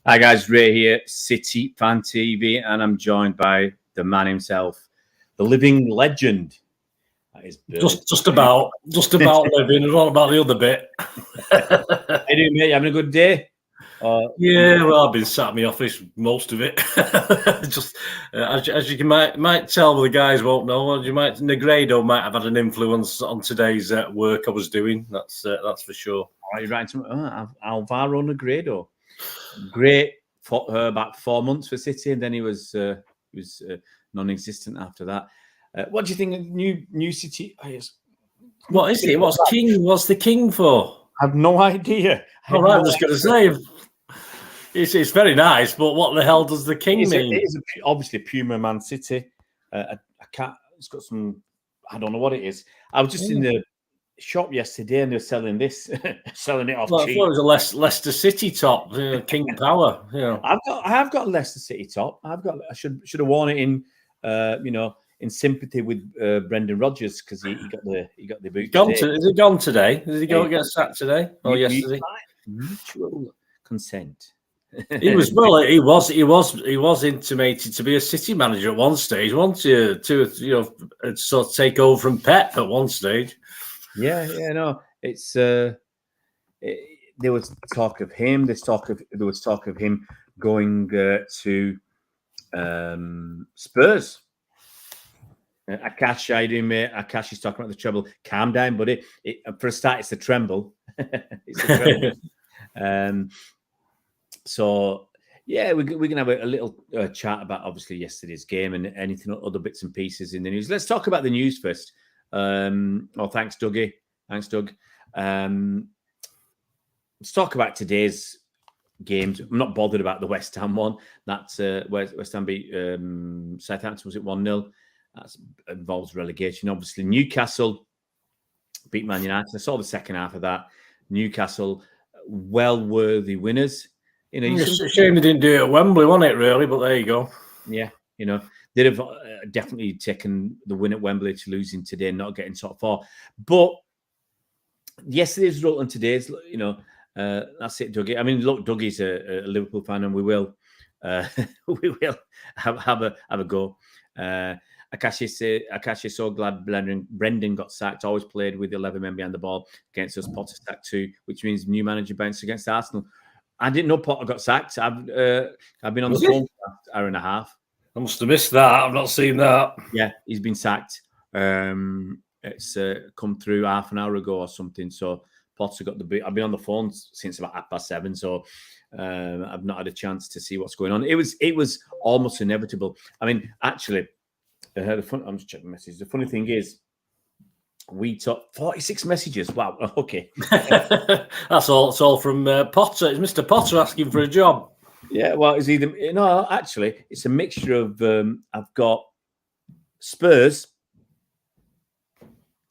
Hi guys, Ray here, City Fan TV, and I'm joined by the man himself, the living legend. That is just about living. Not about the other bit. How you doing, mate? You having a good day? Yeah, well, I've been sat in my office most of it. Just as you might tell, the guys won't know. Negredo might have had an influence on today's work I was doing. That's for sure. Are you writing some Alvaro Negredo? Great for about 4 months for City, and then he was non-existent after that. What do you think of new City? What is it? What's the king for? I have no idea. All right, I'm just going to say it's very nice, but what the hell does the king mean? It is obviously Puma Man City. I can't. It's got some. I don't know what it is. I was just in the shop yesterday and they're selling this, selling it off cheap. I thought it was a Leicester City top, King Power. I have got a Leicester City top. I should have worn it in, in sympathy with Brendan Rodgers because he got the boot. Is it gone today? Did he go get sacked today or yesterday? Mutual consent. He was intimated to be a City manager at one stage. Wanted to sort of take over from Pep at one stage. Yeah, no, it's there was talk of him. There was talk of him going to Spurs. Akash, how you doing, mate? Akash is talking about the treble. Calm down, buddy. For a start, it's the tremble. It's the treble. So yeah, we're gonna have a little chat about obviously yesterday's game and anything other bits and pieces in the news. Let's talk about the news first. Thanks, Dougie. Thanks, Doug. Let's talk about today's games. I'm not bothered about the West Ham one. That's West Ham beat Southampton. Was it 1-0? That involves relegation. Obviously, Newcastle beat Man United. I saw the second half of that. Newcastle, well-worthy winners. It's a shame they didn't do it at Wembley, wasn't it, really? But there you go. Yeah, they'd have definitely taken the win at Wembley to losing today and not getting top four. But yesterday's result and today's, that's it, Dougie. I mean, look, Dougie's a Liverpool fan, and we will have a go. Akashi is so glad Brendan got sacked. Always played with 11 men behind the ball against us. Potter sacked 2, which means new manager bounced against Arsenal. I didn't know Potter got sacked. I've been on the phone for an hour and a half. I must have missed that. I've not seen that. Yeah, he's been sacked. It's come through half an hour ago or something. So Potter got the boot. I've been on the phone since about 7:30. So I've not had a chance to see what's going on. It was almost inevitable. I mean, actually, I'm just checking messages. The funny thing is, we took 46 messages. Wow. Okay. That's all. It's all from Potter. It's Mr. Potter asking for a job. Yeah. Well, actually, it's a mixture of. I've got Spurs,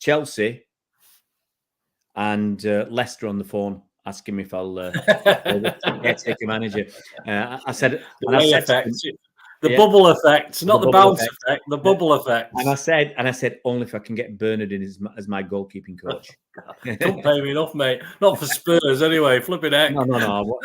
Chelsea, and Leicester on the phone asking me if I'll take a manager. I said. The bubble effect, not the bounce effect. The bubble effect. And I said, only if I can get Bernard in as my goalkeeping coach. Don't pay me enough, mate. Not for Spurs, anyway. Flipping heck. No.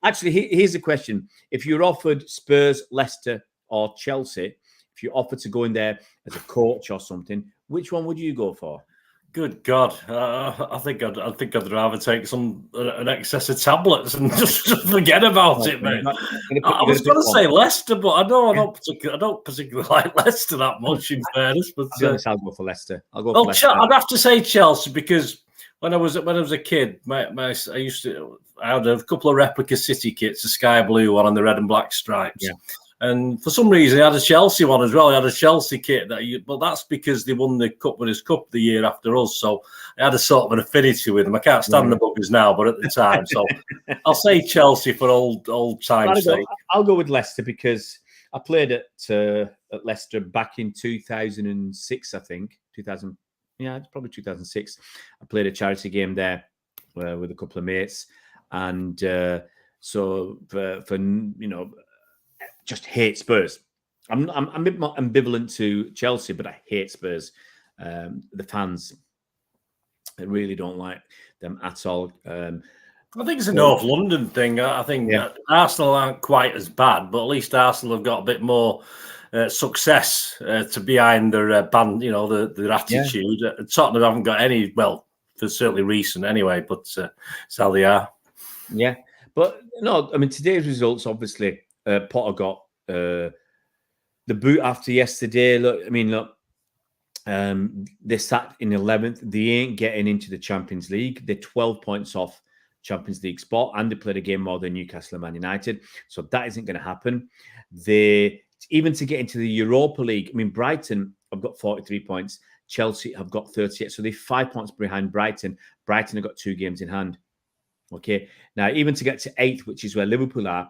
Actually, here's the question: if you're offered Spurs, Leicester, or Chelsea, if you're offered to go in there as a coach or something, which one would you go for? Good God, I think I'd rather take an excess of tablets and just forget about it, mate. I was going to say Leicester, but I don't particularly like Leicester that much, in fairness. But I'll go for Leicester. Leicester. I'd have to say Chelsea because when I was a kid, I had a couple of replica City kits, a sky blue one and the red and black stripes. Yeah. And for some reason, I had a Chelsea one as well. I had a Chelsea kit, but that's because they won the Cup Winners' Cup the year after us. So I had a sort of an affinity with them. I can't stand the buggers now, but at the time. So I'll say Chelsea for old time's sake. I'll go with Leicester because I played at Leicester back in 2006, I think. 2000, yeah, it's probably 2006. I played a charity game there with a couple of mates. And so for just hate Spurs. I'm a bit more ambivalent to Chelsea, but I hate Spurs. The fans, I really don't like them at all. I think it's a North London thing. I think Arsenal aren't quite as bad, but at least Arsenal have got a bit more success to behind their band, their attitude. Tottenham haven't got any, well, for certainly recent anyway, but it's how they are. Yeah, but no, I mean, today's results, obviously, Potter got the boot after yesterday. Look, they sat in 11th. They ain't getting into the Champions League. They're 12 points off Champions League spot, and they played a game more than Newcastle and Man United. So that isn't going to happen. Even to get into the Europa League, I mean, Brighton have got 43 points. Chelsea have got 38. So they're 5 points behind Brighton. Brighton have got 2 games in hand. Okay. Now, even to get to 8th, which is where Liverpool are,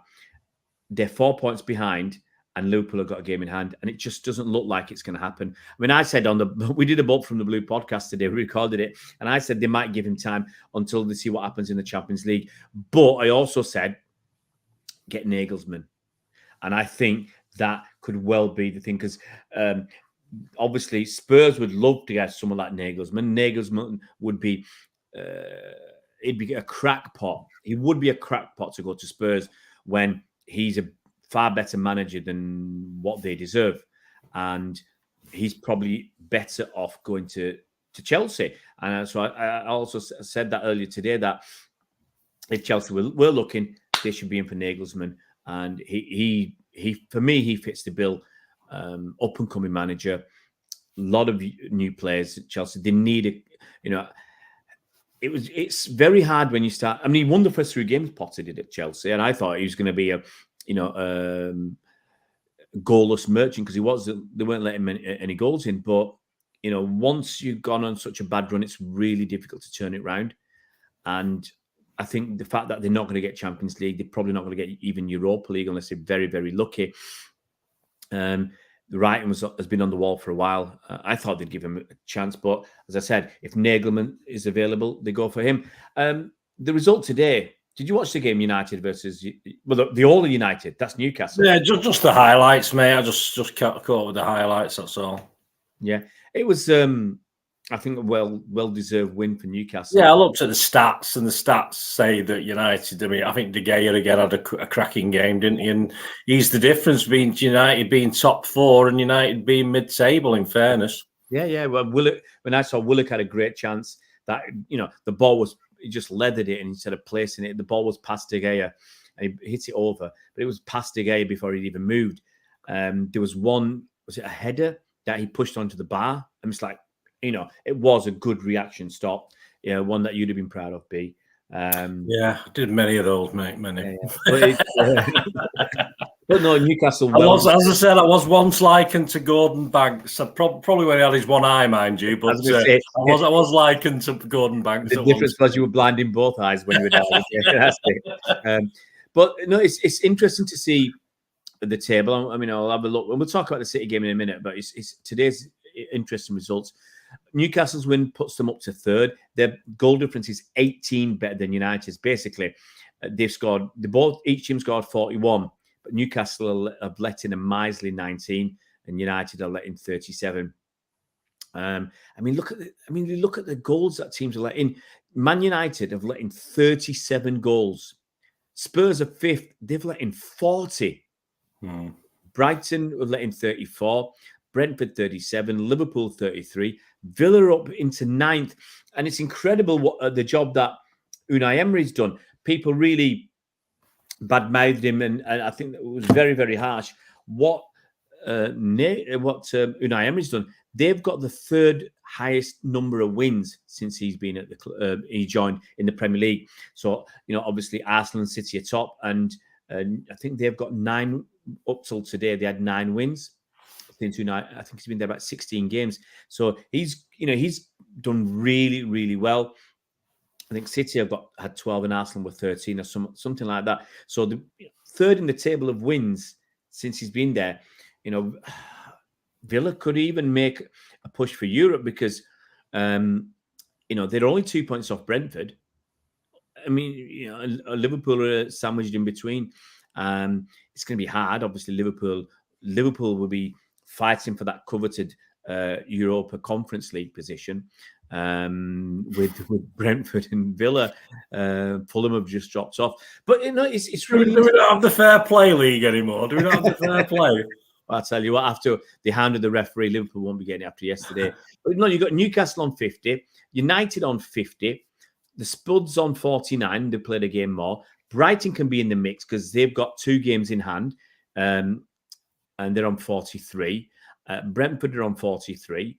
they're 4 points behind, and Liverpool have got a game in hand, and it just doesn't look like it's going to happen. I mean, I said we did a Bolt from the Blue podcast today, we recorded it, and I said they might give him time until they see what happens in the Champions League. But I also said, get Nagelsmann. And I think that could well be the thing, because obviously Spurs would love to get someone like Nagelsmann. Nagelsmann would be, he'd be a crackpot. He would be a crackpot to go to Spurs when he's a far better manager than what they deserve, and he's probably better off going to Chelsea. And so I also said that earlier today, that if Chelsea were looking, they should be in for Nagelsmann, and he for me, he fits the bill. Up and coming manager, a lot of new players at Chelsea. They need it's very hard when you start. I mean, he won the first 3 games Potter did at Chelsea, and I thought he was going to be a goalless merchant, because they weren't letting him any goals in. But once you've gone on such a bad run, it's really difficult to turn it around. And I think the fact that they're not going to get Champions League, they're probably not going to get even Europa League unless they're very, very lucky. The writing has been on the wall for a while. I thought they'd give him a chance, but as I said, if Nagelsmann is available, they go for him. The result today. Did you watch the game, United versus the All United? That's Newcastle. Yeah, just the highlights, mate. I just caught with the highlights. That's all. Yeah, it was. I think a well-deserved win for Newcastle. Yeah, I looked at the stats, and the stats say that United. I mean, I think De Gea again had a cracking game, didn't he? And he's the difference between United being top 4 and United being mid-table. In fairness. Yeah. Well, when I saw Willock had a great chance, that the ball was. He just leathered it, and instead of placing it, the ball was past De Gea, and he hit it over. But it was past De Gea before he'd even moved. There was one, was it a header that he pushed onto the bar? And it's like, it was a good reaction stop. Yeah, one that you'd have been proud of, B. Yeah, I did many of those, mate. Many. Yeah. But no, Newcastle. As I said, I was once likened to Gordon Banks. Probably when he had his one eye, mind you. But I was likened to Gordon Banks. The difference was you were blind in both eyes when you were down. That's it. But no, it's interesting to see the table. I mean, I'll have a look, and we'll talk about the City game in a minute. But it's today's interesting results. Newcastle's win puts them up to 3rd. Their goal difference is 18 better than United's. Basically, they've scored. Each team scored 41. But Newcastle have let in a miserly 19, and United are letting 37. Look at the goals that teams are letting. Man United have let in 37 goals. Spurs are 5th; they've let in 40. Brighton have let in 34. Brentford 37. Liverpool 33. Villa up into 9th, and it's incredible what the job that Unai Emery's done. People really bad-mouthed him, and I think that it was very, very harsh. What Unai Emery's done, they've got the 3rd highest number of wins since he's been at he joined in the Premier League. So obviously Arsenal and City are top, and I think they've got 9 up till today. They had 9 wins since Unai. I think he's been there about 16 games. So he's done really, really well. I think City had 12 and Arsenal were 13 or something like that. So the 3rd in the table of wins since he's been there. Villa could even make a push for Europe, because they're only 2 points off Brentford. I mean, Liverpool are sandwiched in between. It's going to be hard. Obviously, Liverpool will be fighting for that coveted Europa Conference League position with Brentford and Villa. Fulham have just dropped off. But it's really. Do we not have the fair play league anymore? Do we not have the fair play? I'll tell you what, after the hand of the referee, Liverpool won't be getting it after yesterday. But no, you've got Newcastle on 50, United on 50, the Spuds on 49. They played a game more. Brighton can be in the mix because they've got 2 games in hand, and they're on 43. Brentford are on 43,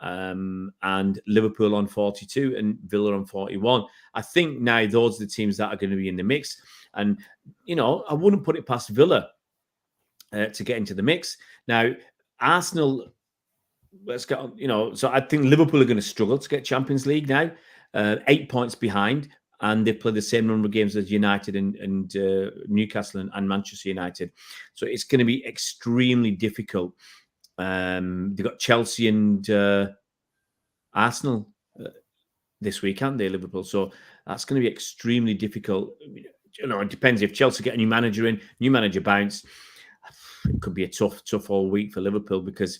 and Liverpool on 42, and Villa on 41. I think now those are the teams that are going to be in the mix. And, I wouldn't put it past Villa to get into the mix. Now, Arsenal, let's go, so I think Liverpool are going to struggle to get Champions League now, 8 points behind, and they've played the same number of games as United and Newcastle and Manchester United. So it's going to be extremely difficult. They've got Chelsea and Arsenal this week, haven't they, Liverpool? So that's going to be extremely difficult. It depends if Chelsea get a new manager bounce. It could be a tough all week for Liverpool because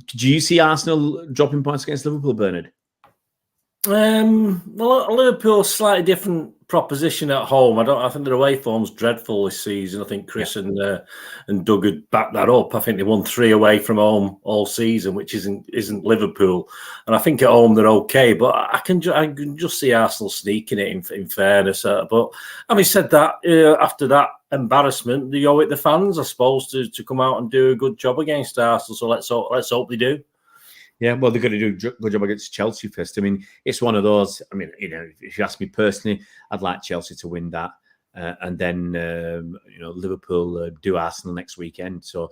do you see Arsenal dropping points against Liverpool, Bernard? Well, Liverpool's slightly different proposition at home. I think their away form's dreadful this season. I think Chris and Doug had backed that up. I think they won 3 away from home all season, which isn't Liverpool. And I think at home they're okay, but I can just see Arsenal sneaking it. In fairness, but having said that, after that embarrassment, you owe it the fans, I suppose, to come out and do a good job against Arsenal. So let's hope they do. Yeah, well, they're going to do a good job against Chelsea first. I mean, it's one of those. I mean, if you ask me personally, I'd like Chelsea to win that, and then Liverpool do Arsenal next weekend. So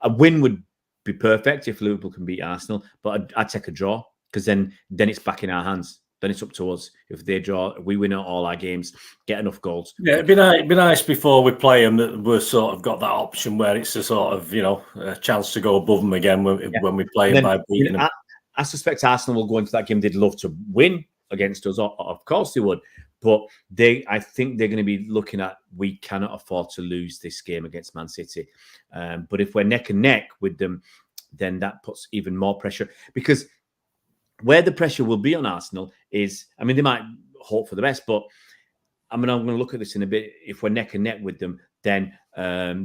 a win would be perfect if Liverpool can beat Arsenal, but I'd take a draw because then it's back in our hands. Then it's up to us. If they draw, we win all our games, get enough goals. Yeah, it'd be nice before we play them that we've sort of got that option where it's a sort of, a chance to go above them again when we play them by beating them. I suspect Arsenal will go into that game. They'd love to win against us. Of course they would. But I think they're going to be looking at, we cannot afford to lose this game against Man City. But if we're neck and neck with them, then that puts even more pressure. Because where the pressure will be on Arsenal is, they might hope for the best, but I'm going to look at this in a bit. If we're neck and neck with them, then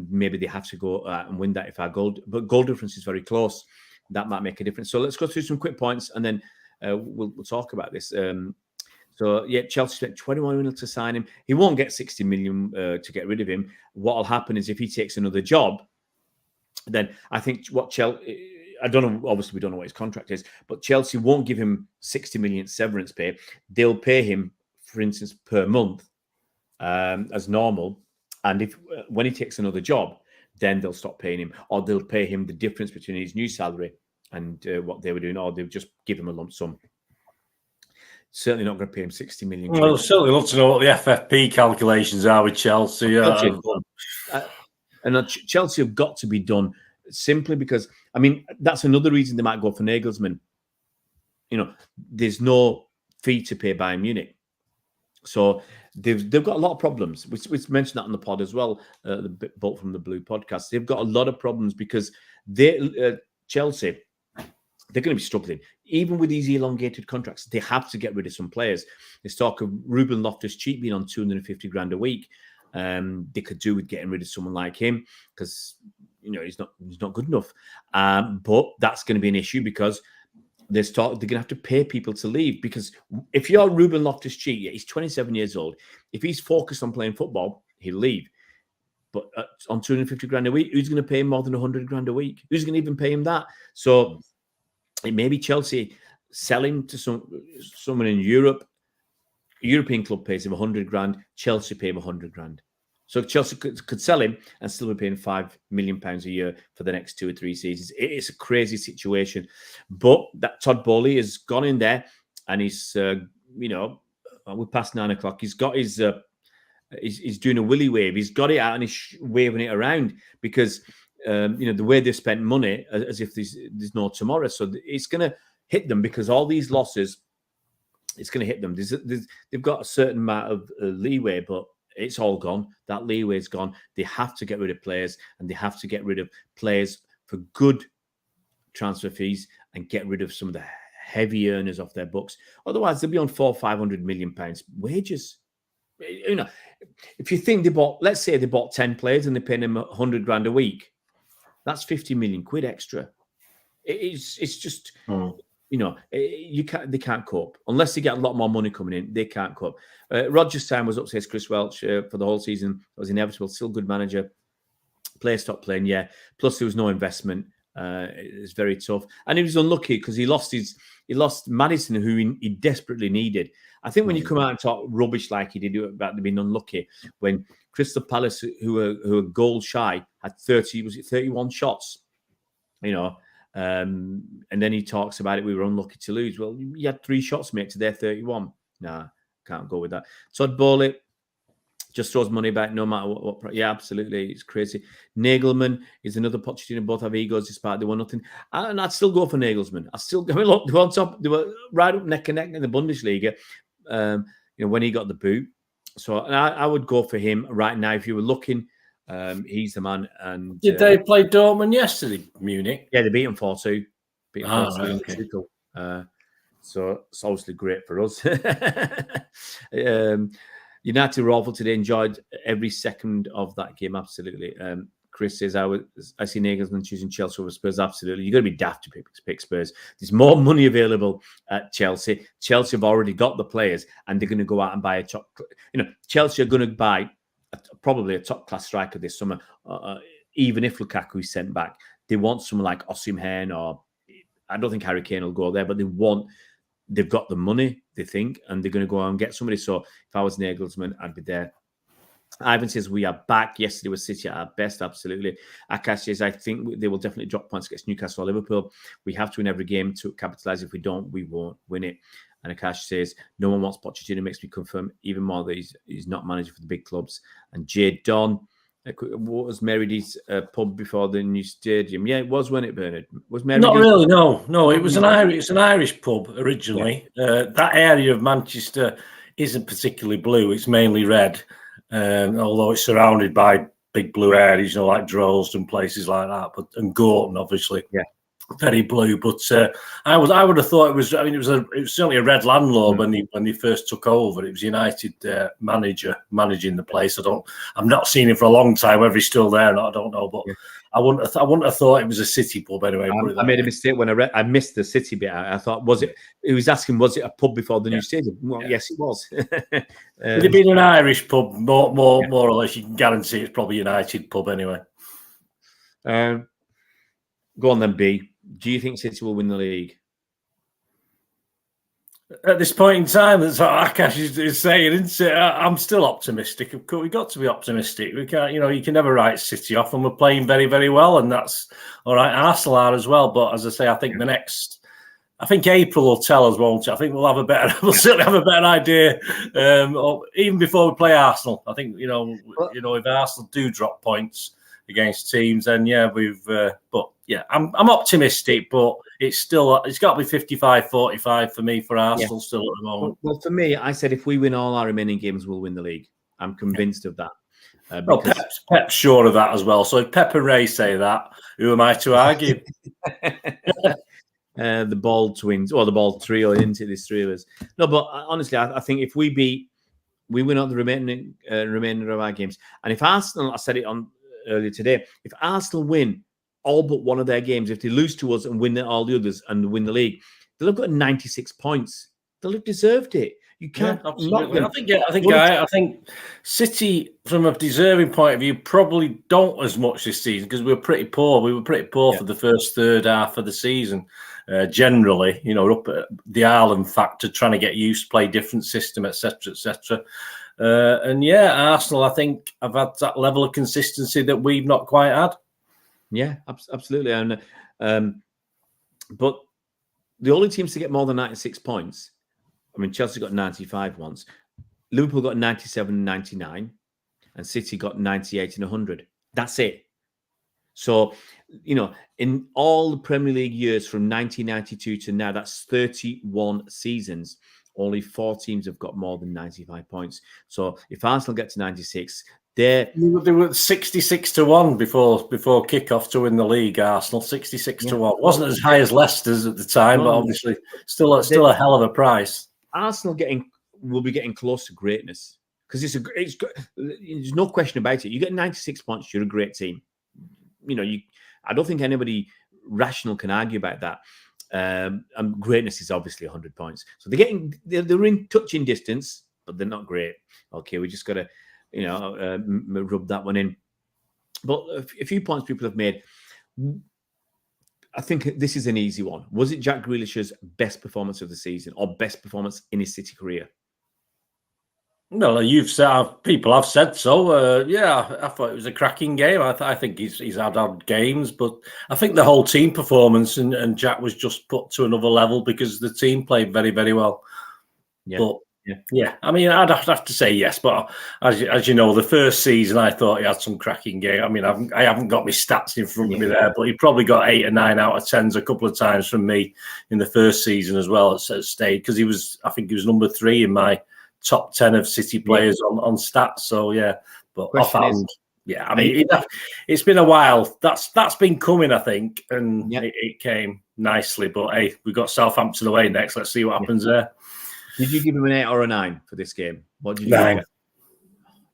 maybe they have to go and win that if our goal difference is very close. That might make a difference. So let's go through some quick points and then we'll talk about this. Chelsea spent 21 million to sign him. He won't get 60 million to get rid of him. What will happen is if he takes another job, then I think what Chelsea... I don't know, obviously we don't know what his contract is, but Chelsea won't give him 60 million severance pay. They'll pay him, for instance, per month as normal. And when he takes another job, then they'll stop paying him, or they'll pay him the difference between his new salary and what they were doing, or they'll just give him a lump sum. Certainly not going to pay him 60 million. Well, I'd certainly love to know what the FFP calculations are with Chelsea. And Chelsea have got to be done. Simply because, that's another reason they might go for Nagelsmann. There's no fee to pay Bayern Munich. So they've got a lot of problems. We mentioned that on the pod as well, the Bolt from the Blue podcast. They've got a lot of problems because Chelsea, they're going to be struggling. Even with these elongated contracts, they have to get rid of some players. There's talk of Ruben Loftus-Cheek being on 250 grand a week. They could do with getting rid of someone like him because... he's not good enough. But that's going to be an issue because they're going to have to pay people to leave. Because if you're Ruben Loftus-Cheek, he's 27 years old. If he's focused on playing football, he'll leave. But on 250 grand a week, who's going to pay him more than 100 grand a week? Who's going to even pay him that? So it may be Chelsea sell him to someone in Europe. A European club pays him 100 grand. Chelsea pay him 100 grand. So Chelsea could sell him and still be paying £5 million a year for the next 2 or 3 seasons. It's a crazy situation. But that Todd Bowley has gone in there and he's, we're past 9 o'clock. He's got his, he's doing a willy wave. He's got it out and he's waving it around because, the way they spent money as if there's no tomorrow. So it's going to hit them because all these losses, it's going to hit them. They've got a certain amount of leeway, but it's all gone. That leeway is gone. They have to get rid of players and they have to get rid of players for good transfer fees and get rid of some of the heavy earners off their books. Otherwise, they'll be on £400-500 million wages. You know, if you think let's say they bought 10 players and they're paying them £100,000 a week, that's 50 million quid extra. It's just, you know, they can't cope unless they get a lot more money coming in. They can't cope. Rodgers' time was up, says Chris Welch, for the whole season. It was inevitable. Still good manager. Players stopped playing, yeah. Plus there was no investment. It was very tough, and he was unlucky because he lost Maddison, who he desperately needed. I think when you come out and talk rubbish like he did about being unlucky, when Crystal Palace, who were goal shy, had 31 shots, you know, and then he talks about it. We were unlucky to lose. Well, you had 3 shots, mate, to their 31. Nah, can't go with that. Todd Bowley just throws money back no matter what. Yeah, absolutely. It's crazy. Nagelman is another Pochettino. Both have egos despite they won nothing. And I'd still go for Nagelsmann. Look, they were on top. They were right up neck and neck in the Bundesliga, you know, when he got the boot. So I would go for him right now. If you were looking, he's the man. And did they play Dortmund yesterday, Munich? Yeah, they beat him 4-2. Beat him 4-2. Right, okay. So it's obviously great for us. United were awful today. Enjoyed every second of that game. Absolutely. Chris says, I see Nagelsmann choosing Chelsea over Spurs. Absolutely. You've got to be daft to pick Spurs. There's more money available at Chelsea. Chelsea have already got the players and they're going to go out and buy a top. You know, Chelsea are going to buy probably a top class striker this summer. Even if Lukaku is sent back, they want someone like Osimhen, or I don't think Harry Kane will go there, but they've got the money, they think, and they're going to go out and get somebody. So if I was Nagelsmann, I'd be there. Ivan says, we are back. Yesterday was City at our best, absolutely. Akash says, I think they will definitely drop points against Newcastle or Liverpool. We have to win every game to capitalise. If we don't, we won't win it. And Akash says, no one wants Pochettino. Makes me confirm even more that he's not manager for the big clubs. And Jade Don, what was Meredith's pub before the new stadium? Yeah, it was, when it Bernard was Meredith. Not really, no. It was an Irish pub originally. Yeah. That area of Manchester isn't particularly blue; it's mainly red. Although it's surrounded by big blue areas, you know, like Droylsden and places like that, and Gorton, obviously. Yeah. Very blue, but I would have thought it was. I mean, it was certainly a red landlord when they first took over. It was United manager managing the place. I'm not seen him for a long time. Whether he's still there or not, I don't know. But yeah. I wouldn't have thought it was a City pub anyway. I made a mistake when I missed the City bit. I thought, was it? He was asking, was it a pub before the new stadium? Well, yes, it was. If it been an Irish pub, more or less, you can guarantee it's probably United pub anyway. Go on then, B. Do you think City will win the league? At this point in time, that's what Akash is saying, isn't it? I'm still optimistic. Of course, we've got to be optimistic. We can't, you can never write City off, and we're playing very, very well, and that's all right. Arsenal are as well, but as I say, I think I think April will tell us, won't it? I think we'll certainly have a better idea, even before we play Arsenal. I think if Arsenal do drop points against teams, then I'm optimistic, but it's got to be 55-45 for me for Arsenal still at the moment. Well, for me, I said if we win all our remaining games, we'll win the league. I'm convinced of that. Pep's sure of that as well. So if Pep and Ray say that, who am I to argue? The Ball twins, or the Ball trio, into these three of us. No, but honestly, I think if we win out the remainder of our games, and if Arsenal, I said it on earlier today, if Arsenal win all but one of their games, if they lose to us and win all the others and win the league, they'll have got 96 points. They'll have deserved it. You can't. I think City, from a deserving point of view, probably don't as much this season because we were pretty poor. We were pretty poor for the first third half of the season. Generally, up at the Ireland factor, trying to get used to play different system, etc., etc. Arsenal, I think, have had that level of consistency that we've not quite had. Yeah, absolutely. And but the only teams to get more than 96 points, I mean, Chelsea got 95 once, Liverpool got 97 and 99, and City got 98 and 100. That's it. So, in all the Premier League years from 1992 to now, that's 31 seasons. Only 4 teams have got more than 95 points. So if Arsenal get to 96, They were 66-1 before kick-off to win the league. Arsenal 66-1 wasn't as high as Leicester's at the time, but obviously still a hell of a price. Arsenal will be getting close to greatness because there's no question about it. You get 96 points, you're a great team. I don't think anybody rational can argue about that. And greatness is obviously 100 points. So they're in touching distance, but they're not great. Okay, we just got to rub that one in. But a few points people have made. I think this is an easy one. Was it Jack Grealish's best performance of the season or best performance in his City career? No, you've said, people have said so. I thought it was a cracking game. I think he's had odd games, but I think the whole team performance and Jack was just put to another level because the team played very, very well. Yeah. But yeah, I mean, I'd have to say yes, but as you know, the first season I thought he had some cracking game. I mean, I haven't got my stats in front of me there, but he probably got 8 or 9 out of 10s a couple of times from me in the first season as well at State because I think he was number 3 in my top 10 of City players on stats. So yeah, but offhand, I mean, it's been a while. That's been coming, I think, and it came nicely. But hey, we've got Southampton away next. Let's see what happens there. Did you give him an 8 or a 9 for this game? What did you 9.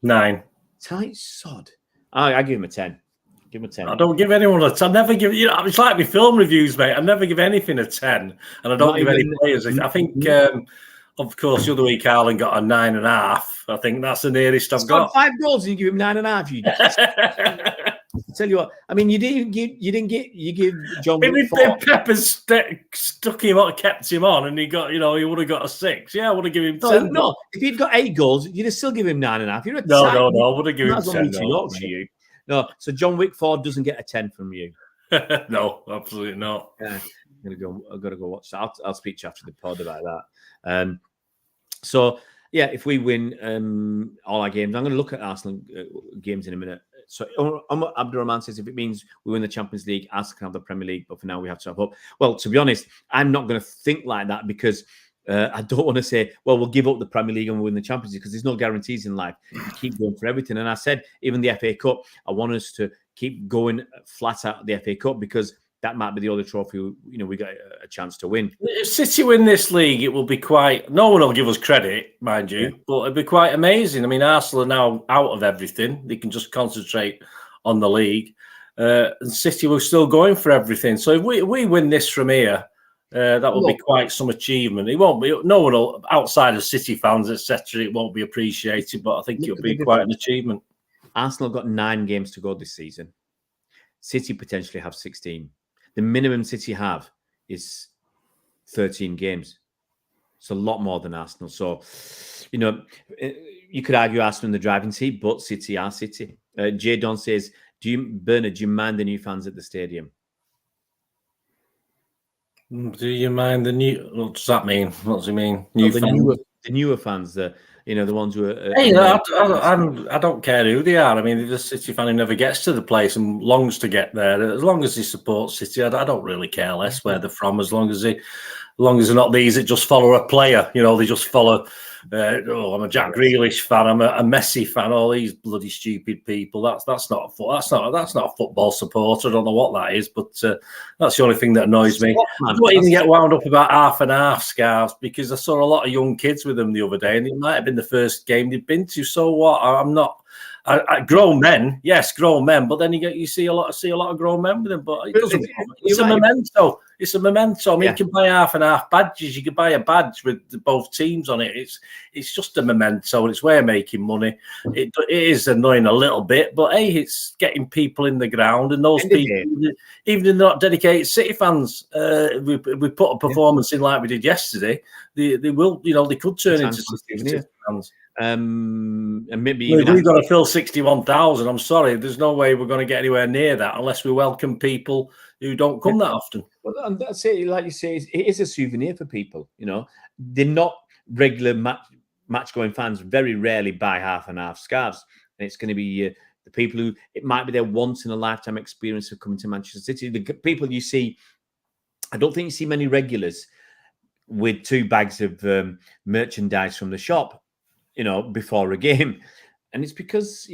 9. Tight sod. I give him a 10. Give him a 10. I don't give anyone a 10. I never give. It's like my film reviews, mate. I never give anything a 10, and I don't give any players. I think, of course, the other week Haaland got a 9.5. I think that's the nearest I've got. 5 goals and you give him 9.5. You tell you what. I mean, you give John. If Pepper stuck him on, kept him on, and he got, he would have got a 6. Yeah, I would have given him 10. No, if he'd got 8 goals, you'd have still give him 9.5. You're no, I would have given him 10. No, so John Wickford doesn't get a 10 from you. No, absolutely not. Yeah, I've got to go watch that. I'll speak to you after the pod about that. So yeah, if we win all our games, I'm going to look at Arsenal games in a minute. So Abdurrahman says if it means we win the Champions League, Arsenal can have the Premier League, but for now we have to have hope. Well, to be honest, I'm not going to think like that because I don't want to say, well, we'll give up the Premier League and we'll win the Champions League because there's no guarantees in life. You keep going for everything. And I said, even the FA Cup, I want us to keep going flat out the FA Cup because that might be the other trophy, we got a chance to win. If City win this league, it will be quite... No one will give us credit, mind you, but it'll be quite amazing. I mean, Arsenal are now out of everything. They can just concentrate on the league. And City will still going for everything. So if we win this from here, that will be quite some achievement. It won't be... No one will, outside of City fans, etc., it won't be appreciated, but I think it'll be quite an achievement. Arsenal got 9 games to go this season. City potentially have 16. The minimum City have is 13 games. It's a lot more than Arsenal. So, you could argue Arsenal in the driving seat, but City are City. Jay Don says, Bernard, do you mind the new fans at the stadium? Do you mind the new... What does that mean? What does it mean? The newer fans, the ones who are... I don't care who they are. I mean, the City fan who never gets to the place and longs to get there. As long as they support City, I don't really care less where they're from. As long as they're not these that just follow a player. They just follow... I'm a Jack Grealish fan. I'm a Messi fan. All these bloody stupid people. That's not a football supporter. I don't know what that is, but that's the only thing that annoys me. I don't even get wound up about half and half scarves because I saw a lot of young kids with them the other day, and it might have been the first game they'd been to. So what? I'm not. Grown men, yes, grown men, but then you see a lot of grown men with them. But it doesn't. It's a memento. It's a memento. I mean, you can buy half and half badges. You can buy a badge with both teams on it. It's just a memento. It's a way of making money. It is annoying a little bit, but hey, it's getting people in the ground, and those people, even if they're not dedicated City fans, we put a performance in like we did yesterday. They will, they could turn into City fans. And maybe we've got to fill 61,000. I'm sorry, there's no way we're going to get anywhere near that unless we welcome people who don't come that often. Well, and that's it. Like you say, it is a souvenir for people. They're not regular match-going fans. Very rarely buy half and half scarves, and it's going to be the people who it might be their once in a lifetime experience of coming to Manchester City. The people you see, I don't think you see many regulars with 2 bags of merchandise from the shop. Before a game. And it's because,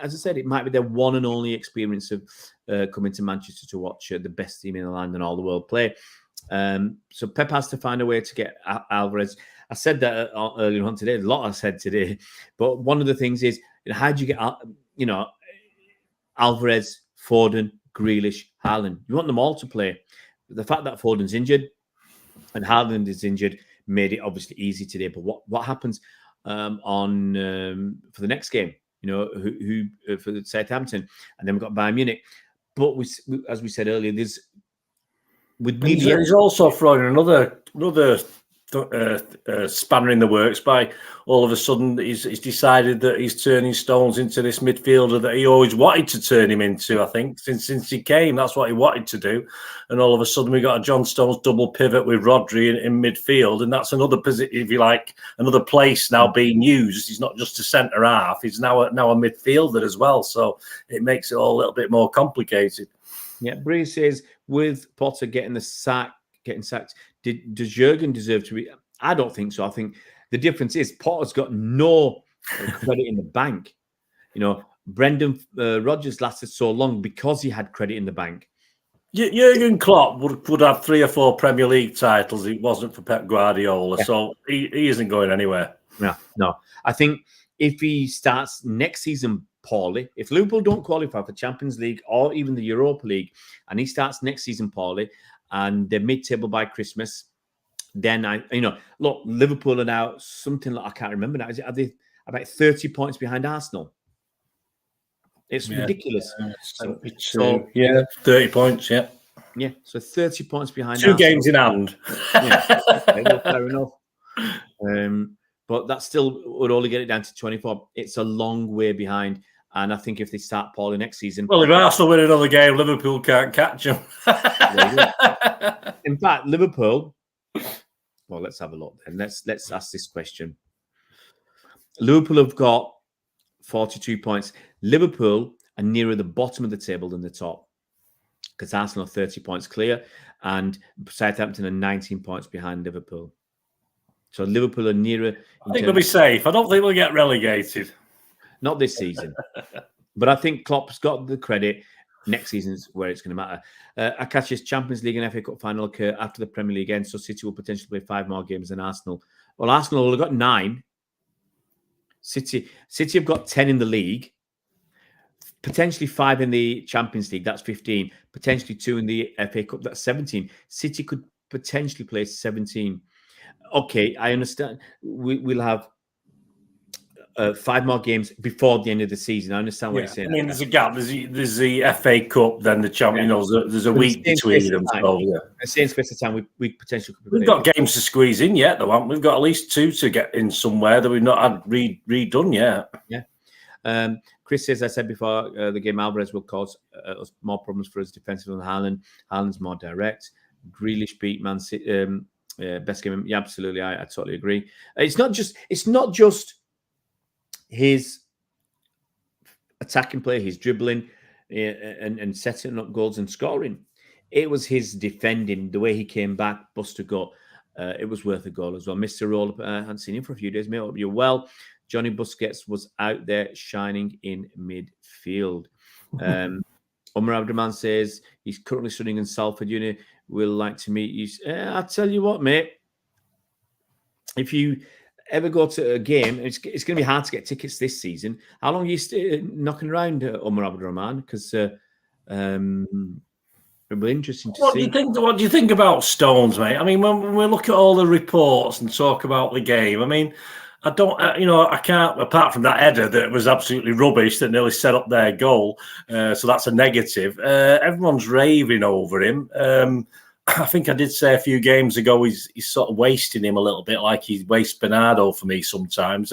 as I said, it might be their one and only experience of coming to Manchester to watch the best team in the land and all the world play. So Pep has to find a way to get Alvarez. I said that earlier on today. A lot I said today. But one of the things is, how do you get, Alvarez, Foden, Grealish, Haaland? You want them all to play. The fact that Foden's injured and Haaland is injured made it obviously easy today. But what happens for the next game? Who for Southampton, and then we've got Bayern Munich. But as we said earlier, he's also throwing another spanner in the works by all of a sudden he's decided that he's turning Stones into this midfielder that he always wanted to turn him into. I think since he came, that's what he wanted to do. And all of a sudden we got a John Stones double pivot with Rodri in midfield, and that's another position, if you like, another place now being used. He's not just a centre half; he's now a midfielder as well. So it makes it all a little bit more complicated. Yeah, Bree says with Potter getting sacked, does Jurgen deserve to be? I don't think so. I think the difference is Potter's got no credit in the bank. Brendan Rodgers lasted so long because he had credit in the bank. Jurgen Klopp would have 3 or 4 Premier League titles. It wasn't for Pep Guardiola, so he isn't going anywhere. No. I think if he starts next season poorly, if Liverpool don't qualify for Champions League or even the Europa League, and he starts next season poorly, and they're mid-table by Christmas, then look, Liverpool are now something like, I can't remember now. Are they about 30 points behind Arsenal? It's ridiculous. 30 points, yeah. Yeah, so 30 points behind 2 Arsenal. games in hand. Fair enough. But that still would only get it down to 24. It's a long way behind. And I think if they start poorly next season... Well, if Arsenal win another game, Liverpool can't catch them. In fact, Liverpool... Well, let's have a look then. Let's ask this question. Liverpool have got 42 points. Liverpool are nearer the bottom of the table than the top, because Arsenal are 30 points clear and Southampton are 19 points behind Liverpool. So Liverpool are nearer... I think they'll be safe. I don't think they'll get relegated. Not this season. But I think Klopp's got the credit. Next season's where it's going to matter. Akash's Champions League and FA Cup final occur after the Premier League ends, so City will potentially play 5 more games than Arsenal. Well, Arsenal have got 9. City have got 10 in the league. Potentially 5 in the Champions League. That's 15. Potentially 2 in the FA Cup. That's 17. City could potentially play 17. Okay, I understand. We'll have 5 more games before the end of the season. I understand what you're saying. I mean, there's a gap. There's the FA Cup, then the Champions. There's a week between them. So, the same space of time, we potentially could. We've got games to squeeze in yet, though, haven't we? We've got at least 2 to get in somewhere that we've not had redone yet. Yeah. Chris says, I said before the game, Alvarez will cause us more problems for us defensively than Haaland. Haaland's more direct. Grealish beat Man City. Best game. Yeah, absolutely. I totally agree. It's not just his attacking play, his dribbling, and setting up goals and scoring. It was his defending, the way he came back, bust a goal. It was worth a goal as well. Mr. Roll, I hadn't seen him for a few days. Mate, hope you're well. Johnny Busquets was out there shining in midfield. Omar Abdurrahman says he's currently studying in Salford Uni. Will like to meet you. I'll tell you what, mate. If you ever go to a game, it's going to be hard to get tickets this season. How long are you knocking around, Omar Abdurrahman? Because it'll be interesting to see. What do you think about Stones, mate? I mean, when we look at all the reports and talk about the game, I mean, I can't, apart from that header that was absolutely rubbish that nearly set up their goal. So that's a negative. Everyone's raving over him. I think I did say a few games ago he's sort of wasting him a little bit, like he wastes Bernardo for me sometimes.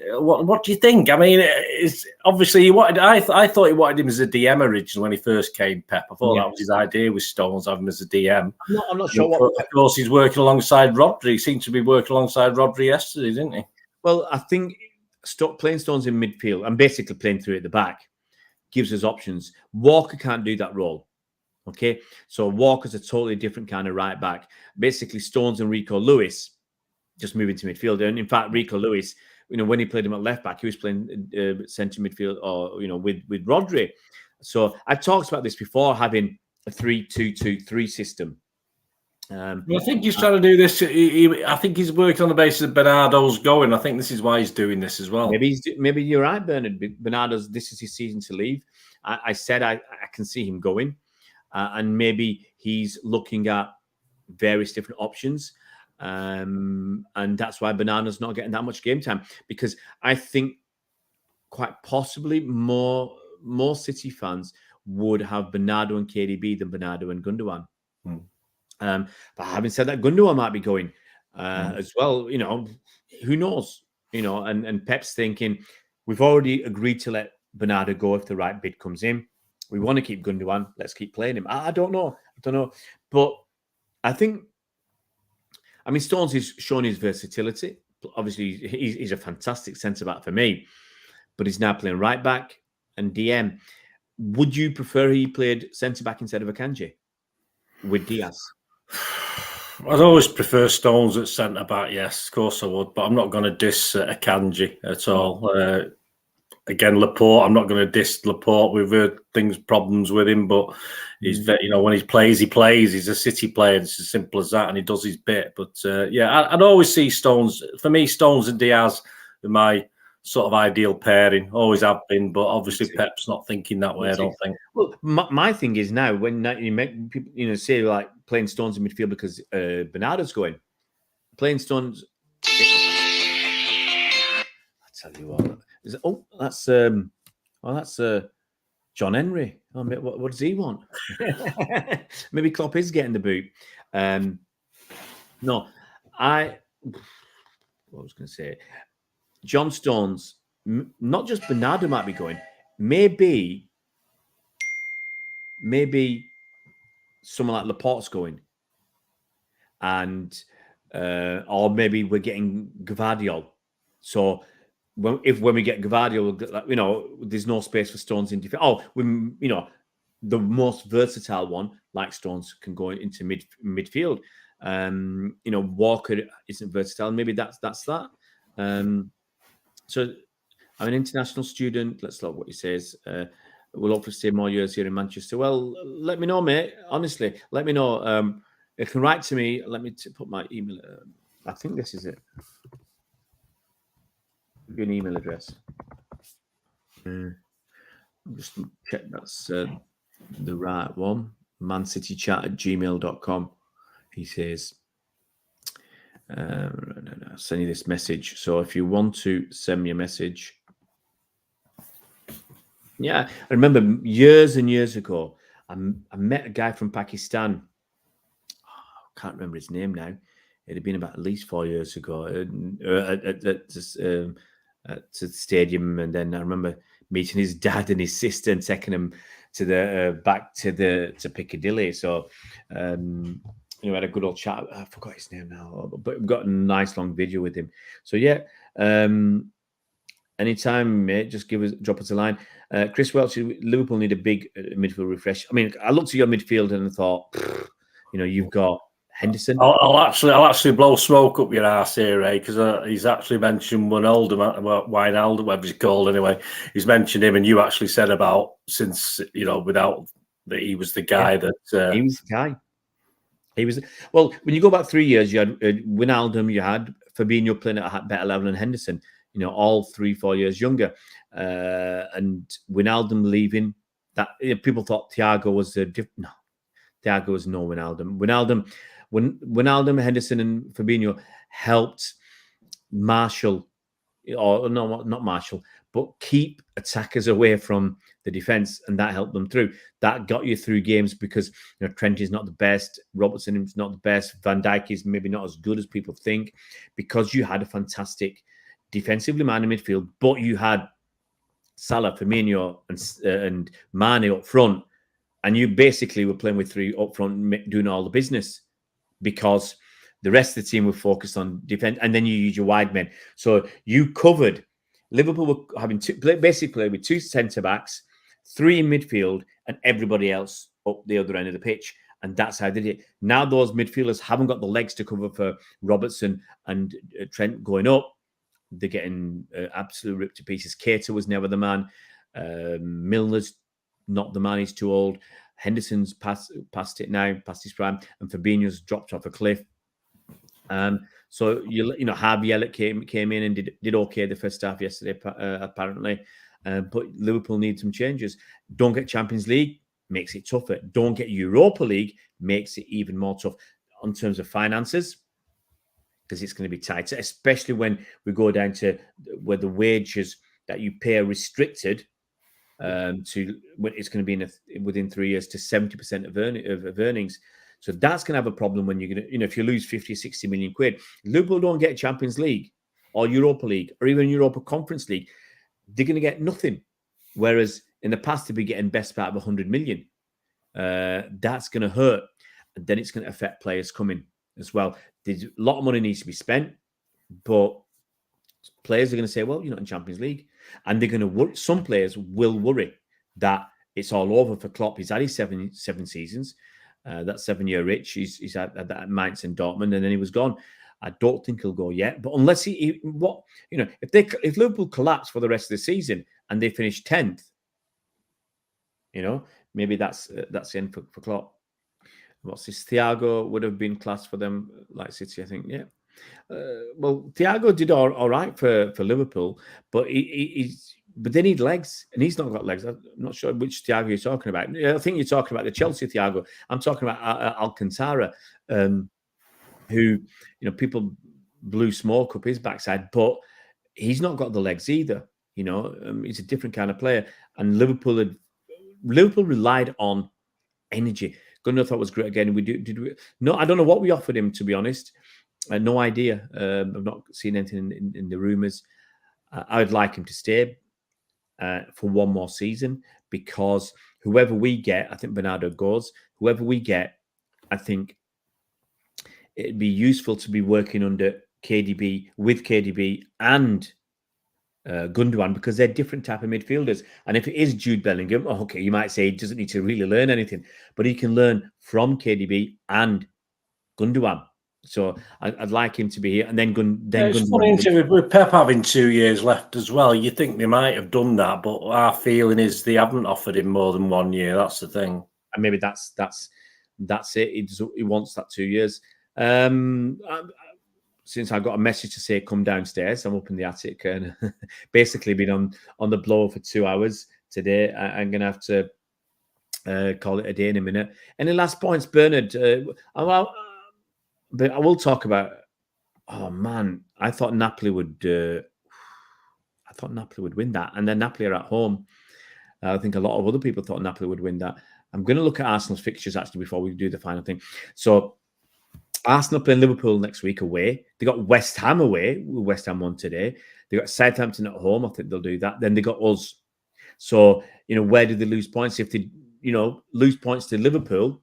What do you think? I mean, it's obviously I thought he wanted him as a DM originally when he first came, Pep. I thought that was his idea with Stones, having him as a DM. I'm not sure. Of course, he's working alongside Rodri. He seemed to be working alongside Rodri yesterday, didn't he? Well, I think playing Stones in midfield and basically playing through at the back gives us options. Walker can't do that role. Okay, so Walker's a totally different kind of right back. Basically, Stones and Rico Lewis just move into midfield. And in fact, Rico Lewis when he played him at left back, he was playing centre midfield or, with Rodgers. So I've talked about this before, having a 3-2-2-3 system. I think he's trying to do this. I think he's working on the basis of Bernardo's going. I think this is why he's doing this as well. Maybe you're right, Bernard. Bernardo's, this is his season to leave. I said I can see him going, and maybe he's looking at various different options, and that's why Bernardo's not getting that much game time, because I think quite possibly more City fans would have Bernardo and KDB than Bernardo and Gundogan. But having said that, Gundogan might be going as well. Who knows? And Pep's thinking, we've already agreed to let Bernardo go if the right bid comes in. We want to keep Gundogan. Let's keep playing him. I don't know. But I think, Stones has shown his versatility. Obviously, he's a fantastic centre-back for me, but he's now playing right-back and DM. Would you prefer he played centre-back instead of Akanji with Diaz? I'd always prefer Stones at centre-back, yes, of course I would, but I'm not going to diss Akanji at all. Again, Laporte, I'm not going to diss Laporte. We've heard problems with him, but he's, when he plays, he plays. He's a City player. It's as simple as that, and he does his bit. But I'd always see Stones. For me, Stones and Diaz are my sort of ideal pairing. Always have been, but obviously Pep's not thinking that way, I don't think. Well, my thing is now, when you make people, say like playing Stones in midfield because Bernardo's going, playing Stones. I tell you what. That's John Henry. What does he want? Maybe Klopp is getting the boot. No, what was going to say? John Stones, not just Bernardo might be going. Maybe someone like Laporte's going, and or maybe we're getting Gvardiol. So. When we get Gvardiol, there's no space for Stones in defense. The most versatile one, like Stones, can go into midfield. Walker isn't versatile. Maybe that's that. So I'm an international student. Let's look what he says. We'll hopefully stay more years here in Manchester. Well, let me know, mate. Honestly, let me know. You can write to me. Let me put my email. I think this is it. Give you an email address. Just check that's the right one. mancitychat@gmail.com. He says, I'll send you this message. So if you want to send me a message. Yeah, I remember years and years ago, I met a guy from Pakistan. I can't remember his name now. It had been about at least 4 years ago at the stadium, and then I remember meeting his dad and his sister and taking him to the back to Piccadilly. So we had a good old chat. I forgot his name now, but we've got a nice long video with him. So anytime, mate, just drop us a line. Chris Welch, Liverpool need a big midfield refresh. I looked at your midfield and I thought, you've got Henderson. I'll actually blow smoke up your ass here, Ray, because he's actually mentioned Wijnaldum, whatever he's called anyway. He's mentioned him, and you actually said about without that he was the guy that he was the guy. He was when you go back 3 years, you had Wijnaldum, you had Fabinho playing at a better level than Henderson. All 3-4 years younger, and Wijnaldum leaving. That people thought Thiago was different. No, Thiago was no Wijnaldum. Wijnaldum, Henderson, and Fabinho helped Marshall, or no, not Marshall, but keep attackers away from the defense, and that helped them through. That got you through games because Trent is not the best, Robertson is not the best, Van Dijk is maybe not as good as people think, because you had a fantastic defensively minded midfield, but you had Salah, Firmino, and Mane up front, and you basically were playing with three up front, doing all the business, because the rest of the team were focused on defense, and then you use your wide men. So you covered. Liverpool were having basically with two centre backs, three in midfield, and everybody else up the other end of the pitch. And that's how they did it. Now those midfielders haven't got the legs to cover for Robertson and Trent going up. they're getting absolutely ripped to pieces. Keita was never the man. Milner's not the man. He's too old. Henderson's past it now, past his prime, and Fabinho's dropped off a cliff. So you know, Harvey Elliott came in and did okay the first half yesterday, apparently. But Liverpool need some changes. Don't get Champions League, makes it tougher. Don't get Europa League, makes it even more tough in terms of finances, because it's going to be tighter, especially when we go down to where the wages that you pay are restricted to when it's going to be within 3 years to 70% of earnings. So that's going to have a problem when you're going to, you know, if you lose 50 or 60 million quid. Liverpool don't get Champions League or Europa League or even Europa Conference League, they're going to get nothing. Whereas in the past, they'd be getting best part of 100 million. That's going to hurt. And then it's going to affect players coming as well. There's a lot of money needs to be spent, but players are going to say, well, you're not in Champions League. And they're going to worry. Some players will worry that it's all over for Klopp. He's had his seven seasons. That 7-year itch, he's had that at Mainz and Dortmund, and then he was gone. I don't think he'll go yet. But unless if Liverpool collapse for the rest of the season and they finish 10th, you know, maybe that's the end for Klopp. What's this? Thiago would have been class for them, like City, I think. Yeah. Well, Thiago did all right for Liverpool, but but they need legs, and he's not got legs. I'm not sure which Thiago you're talking about. I think you're talking about the Chelsea Thiago. I'm talking about Alcantara, who, you know, people blew smoke up his backside, but he's not got the legs either. You know, he's a different kind of player, and Liverpool relied on energy. Gunnar thought was great again. Did we? No, I don't know what we offered him, to be honest. No idea. I've not seen anything in the rumours. I would like him to stay for one more season, because whoever we get, I think Bernardo goes. Whoever we get, I think it'd be useful to be working under KDB, with KDB and Gundogan, because they're different type of midfielders. And if it is Jude Bellingham, okay, you might say he doesn't need to really learn anything, but he can learn from KDB and Gundogan. So I'd like him to be here, and then it's funny, with Pep having 2 years left as well. You think they might have done that, but our feeling is they haven't offered him more than 1 year. That's the thing, and maybe that's it. He wants that 2 years. Since I got a message to say come downstairs, I'm up in the attic and basically been on the blower for 2 hours today. I'm gonna have to call it a day in a minute. Any last points, Bernard? But I will talk about. Oh man, I thought Napoli would win that, and then Napoli are at home. I think a lot of other people thought Napoli would win that. I'm going to look at Arsenal's fixtures actually before we do the final thing. So Arsenal playing Liverpool next week away. They got West Ham away. West Ham won today. They got Southampton at home. I think they'll do that. Then they got us. So, you know, where do they lose points? If they, you know, lose points to Liverpool,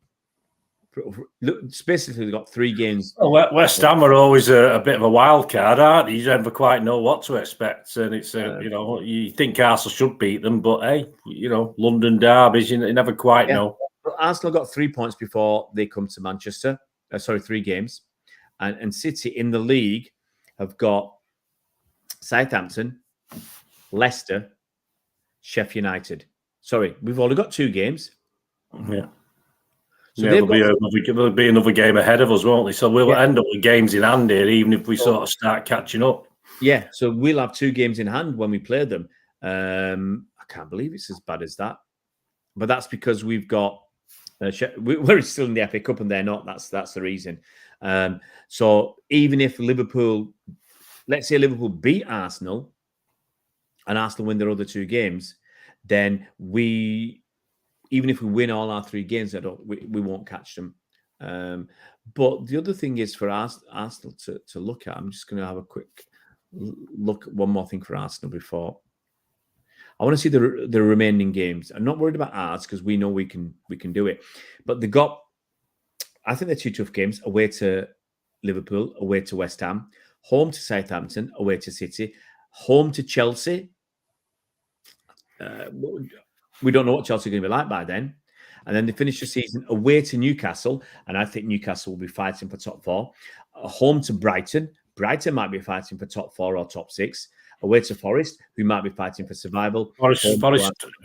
basically they've got 3 games. Well, West Ham are always a bit of a wild card, aren't they? You never quite know what to expect, and it's you know, you think Arsenal should beat them, but hey, you know, London derbies, you never quite know. But Arsenal got 3 points before they come to Manchester. 3 games, and City in the league have got Southampton, Leicester, Sheffield United. Sorry, we've only got 2 games. Yeah. So there'll be another game ahead of us, won't they? So we'll end up with games in hand here, even if we sort of start catching up. Yeah, so we'll have 2 games in hand when we play them. I can't believe it's as bad as that. But that's because we've got... we're still in the FA Cup and they're not. That's the reason. So even if Liverpool... Let's say Liverpool beat Arsenal and Arsenal win their other 2 games, then even if we win all our 3 games, we won't catch them. But the other thing is for Arsenal to look at. I'm just going to have a quick look at one more thing for Arsenal before. I want to see the remaining games. I'm not worried about ours because we know we can do it. But they got, I think they're 2 tough games: away to Liverpool, away to West Ham, home to Southampton, away to City, home to Chelsea. We don't know what Chelsea are going to be like by then. And then they finish the season away to Newcastle. And I think Newcastle will be fighting for top 4. Home to Brighton Brighton might be fighting for top 4 or top 6. Away to Forest, who might be fighting for survival. Forest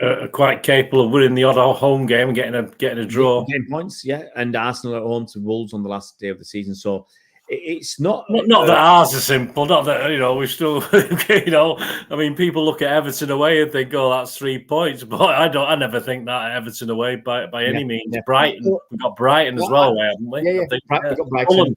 are quite capable of winning the odd home game and getting a draw. Getting points, yeah. And Arsenal at home to Wolves on the last day of the season. So it's not that ours is simple. Not that we still I mean, people look at Everton away and think, "Oh, that's 3 points," but I never think that Everton away by any means. Yeah. Brighton, we've got Brighton as well, haven't we? Yeah. We've got Brighton.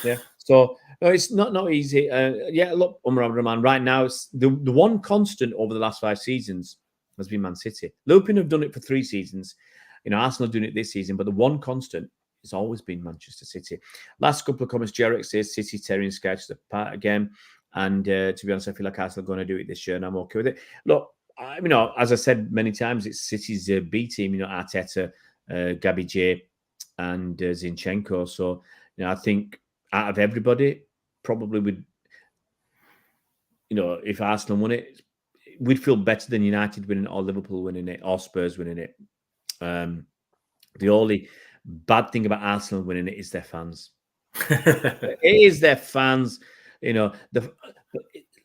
Yeah. So no, it's not easy. Look, Umar Abdurrahman, right now, it's the one constant over the last 5 seasons has been Man City. Liverpool have done it for 3 seasons. Arsenal are doing it this season, but the one constant has always been Manchester City. Last couple of comments, Jarek says City tearing Scousers apart again. And to be honest, I feel like Arsenal are going to do it this year, and I'm okay with it. Look, as I said many times, it's City's B team. Arteta, Gabi J, and Zinchenko. So I think out of everybody, probably would. If Arsenal won it, we'd feel better than United winning it, or Liverpool winning it, or Spurs winning it. The only bad thing about Arsenal winning it is their fans. It is their fans.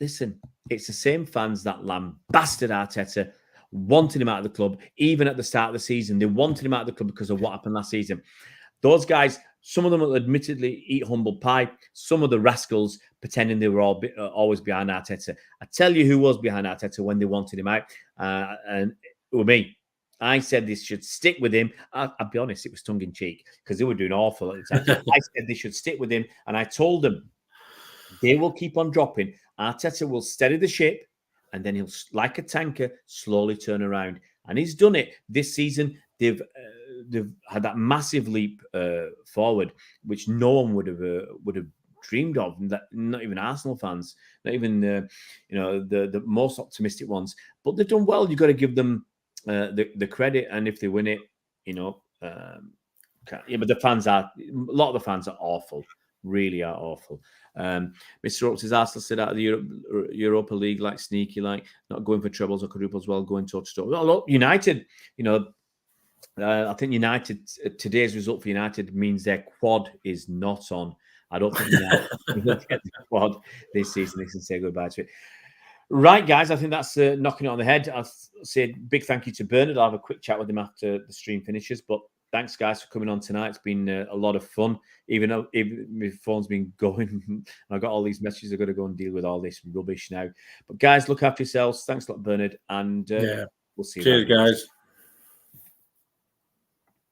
Listen, it's the same fans that lambasted Arteta, wanted him out of the club. Even at the start of the season, they wanted him out of the club because of what happened last season. Those guys, some of them will admittedly eat humble pie. Some of the rascals pretending they were always behind Arteta. I tell you who was behind Arteta when they wanted him out, and it was me. I said they should stick with him. I'll be honest, it was tongue-in-cheek because they were doing awful at the time. I said they should stick with him, and I told them they will keep on dropping. Arteta will steady the ship, and then he'll, like a tanker, slowly turn around. And he's done it this season. They've had that massive leap forward, which no one would have dreamed of. Not even Arsenal fans, not even the most optimistic ones. But they've done well. You've got to give them the credit, and if they win it, but the fans a lot of the fans are awful, really are awful. Mr. Oaks says Arsenal sit out of the Europa League like sneaky, like not going for trebles or quadruples, well going toe to toe. Well, look, United, I think today's result for United means their quad is not on. I don't think United will get the quad this season. They can say goodbye to it. Right, guys, I think that's knocking it on the head. I'll say big thank you to Bernard. I'll have a quick chat with him after the stream finishes. But thanks, guys, for coming on tonight. It's been a lot of fun, even though my phone's been going. I've got all these messages. I've got to go and deal with all this rubbish now. But, guys, look after yourselves. Thanks a lot, Bernard. And we'll see you. Cheers, guys.